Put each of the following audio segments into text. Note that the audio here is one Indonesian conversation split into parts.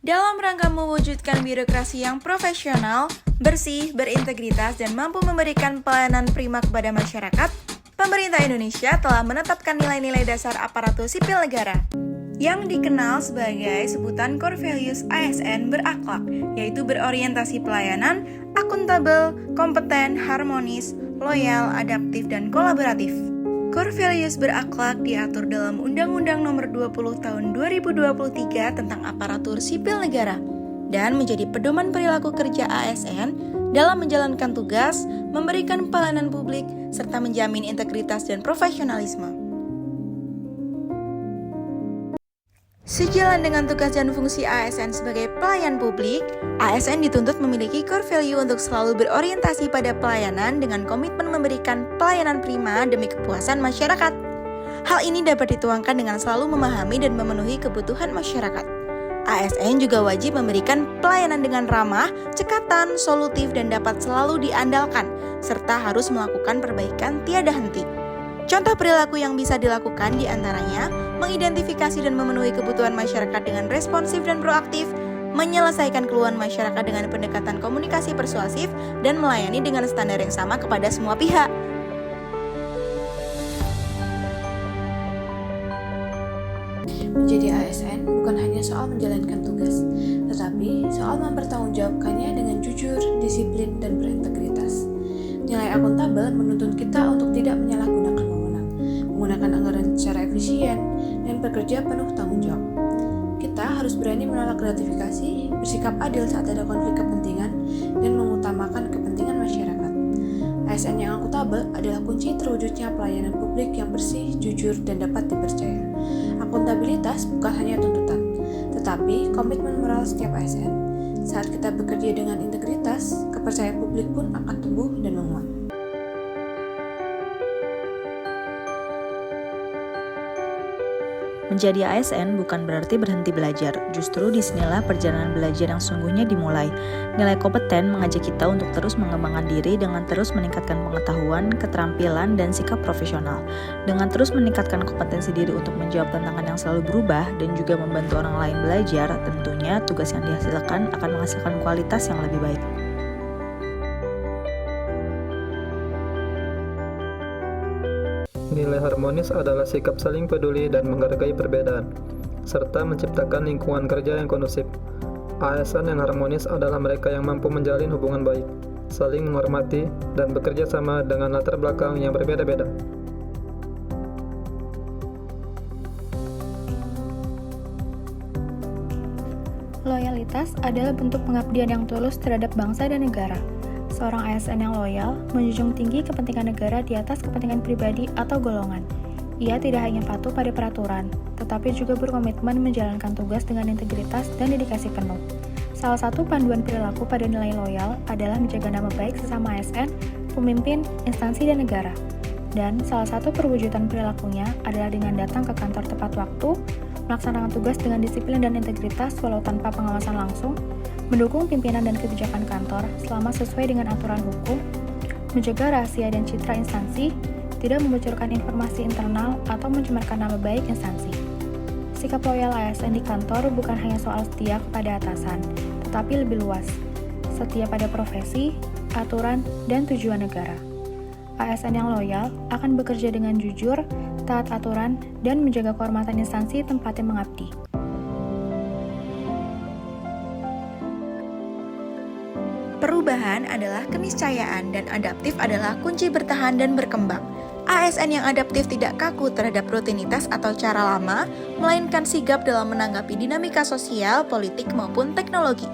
Dalam rangka mewujudkan birokrasi yang profesional, bersih, berintegritas, dan mampu memberikan pelayanan prima kepada masyarakat, pemerintah Indonesia telah menetapkan nilai-nilai dasar aparatur sipil negara yang dikenal sebagai sebutan Core Values ASN berakhlak, yaitu berorientasi pelayanan, akuntabel, kompeten, harmonis, loyal, adaptif, dan kolaboratif. Core Values berakhlak diatur dalam Undang-Undang Nomor 20 Tahun 2023 tentang Aparatur Sipil Negara dan menjadi pedoman perilaku kerja ASN dalam menjalankan tugas, memberikan pelayanan publik, serta menjamin integritas dan profesionalisme. Sejalan dengan tugas dan fungsi ASN sebagai pelayan publik, ASN dituntut memiliki core value untuk selalu berorientasi pada pelayanan dengan komitmen memberikan pelayanan prima demi kepuasan masyarakat. Hal ini dapat dituangkan dengan selalu memahami dan memenuhi kebutuhan masyarakat. ASN juga wajib memberikan pelayanan dengan ramah, cekatan, solutif, dan dapat selalu diandalkan, serta harus melakukan perbaikan tiada henti. Contoh perilaku yang bisa dilakukan diantaranya mengidentifikasi dan memenuhi kebutuhan masyarakat dengan responsif dan proaktif, menyelesaikan keluhan masyarakat dengan pendekatan komunikasi persuasif, dan melayani dengan standar yang sama kepada semua pihak. Menjadi ASN bukan hanya soal menjalankan tugas, tetapi soal mempertanggungjawabkannya dengan jujur, disiplin, dan berintegritas. Nilai akuntabel menuntun kita untuk tidak menyalahgunakan wewenang, menggunakan anggaran secara efisien, dan bekerja penuh tanggung jawab. Kita harus berani menolak gratifikasi, bersikap adil saat ada konflik kepentingan, dan mengutamakan kepentingan masyarakat. ASN yang akuntabel adalah kunci terwujudnya pelayanan publik yang bersih, jujur, dan dapat dipercaya. Akuntabilitas bukan hanya tuntutan, tetapi komitmen moral setiap ASN. Saat kita bekerja dengan integritas, kepercayaan publik pun akan tumbuh dan menguat. Menjadi ASN bukan berarti berhenti belajar, justru disinilah perjalanan belajar yang sungguhnya dimulai. Nilai kompeten mengajak kita untuk terus mengembangkan diri dengan terus meningkatkan pengetahuan, keterampilan, dan sikap profesional. Dengan terus meningkatkan kompetensi diri untuk menjawab tantangan yang selalu berubah dan juga membantu orang lain belajar, tentunya tugas yang dihasilkan akan menghasilkan kualitas yang lebih baik. Nilai harmonis adalah sikap saling peduli dan menghargai perbedaan, serta menciptakan lingkungan kerja yang kondusif. ASN yang harmonis adalah mereka yang mampu menjalin hubungan baik, saling menghormati, dan bekerja sama dengan latar belakang yang berbeda-beda. Loyalitas adalah bentuk pengabdian yang tulus terhadap bangsa dan negara. Seorang ASN yang loyal menjunjung tinggi kepentingan negara di atas kepentingan pribadi atau golongan. Ia tidak hanya patuh pada peraturan, tetapi juga berkomitmen menjalankan tugas dengan integritas dan dedikasi penuh. Salah satu panduan perilaku pada nilai loyal adalah menjaga nama baik sesama ASN, pemimpin, instansi, dan negara. Dan salah satu perwujudan perilakunya adalah dengan datang ke kantor tepat waktu, melaksanakan tugas dengan disiplin dan integritas walau tanpa pengawasan langsung, mendukung pimpinan dan kebijakan kantor selama sesuai dengan aturan hukum, menjaga rahasia dan citra instansi, tidak membocorkan informasi internal atau mencemarkan nama baik instansi. Sikap loyal ASN di kantor bukan hanya soal setia kepada atasan, tetapi lebih luas, setia pada profesi, aturan, dan tujuan negara. ASN yang loyal akan bekerja dengan jujur, taat aturan, dan menjaga kehormatan instansi tempatnya mengabdi. Perubahan adalah keniscayaan dan adaptif adalah kunci bertahan dan berkembang. ASN yang adaptif tidak kaku terhadap rutinitas atau cara lama, melainkan sigap dalam menanggapi dinamika sosial, politik, maupun teknologi.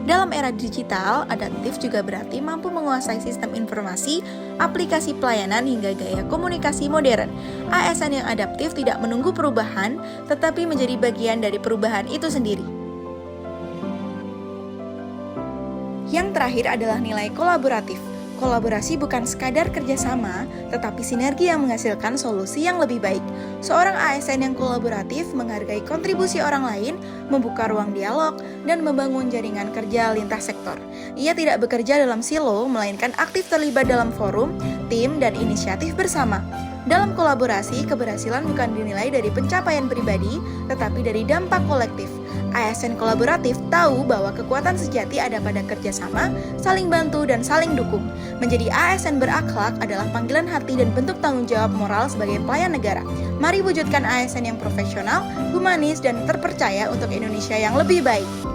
Dalam era digital, adaptif juga berarti mampu menguasai sistem informasi, aplikasi pelayanan, hingga gaya komunikasi modern. ASN yang adaptif tidak menunggu perubahan, tetapi menjadi bagian dari perubahan itu sendiri. Yang terakhir adalah nilai kolaboratif. Kolaborasi bukan sekadar kerjasama, tetapi sinergi yang menghasilkan solusi yang lebih baik. Seorang ASN yang kolaboratif menghargai kontribusi orang lain, membuka ruang dialog, dan membangun jaringan kerja lintas sektor. Ia tidak bekerja dalam silo, melainkan aktif terlibat dalam forum, tim, dan inisiatif bersama. Dalam kolaborasi, keberhasilan bukan dinilai dari pencapaian pribadi, tetapi dari dampak kolektif. ASN kolaboratif tahu bahwa kekuatan sejati ada pada kerjasama, saling bantu, dan saling dukung. Menjadi ASN berakhlak adalah panggilan hati dan bentuk tanggung jawab moral sebagai pelayan negara. Mari wujudkan ASN yang profesional, humanis, dan terpercaya untuk Indonesia yang lebih baik.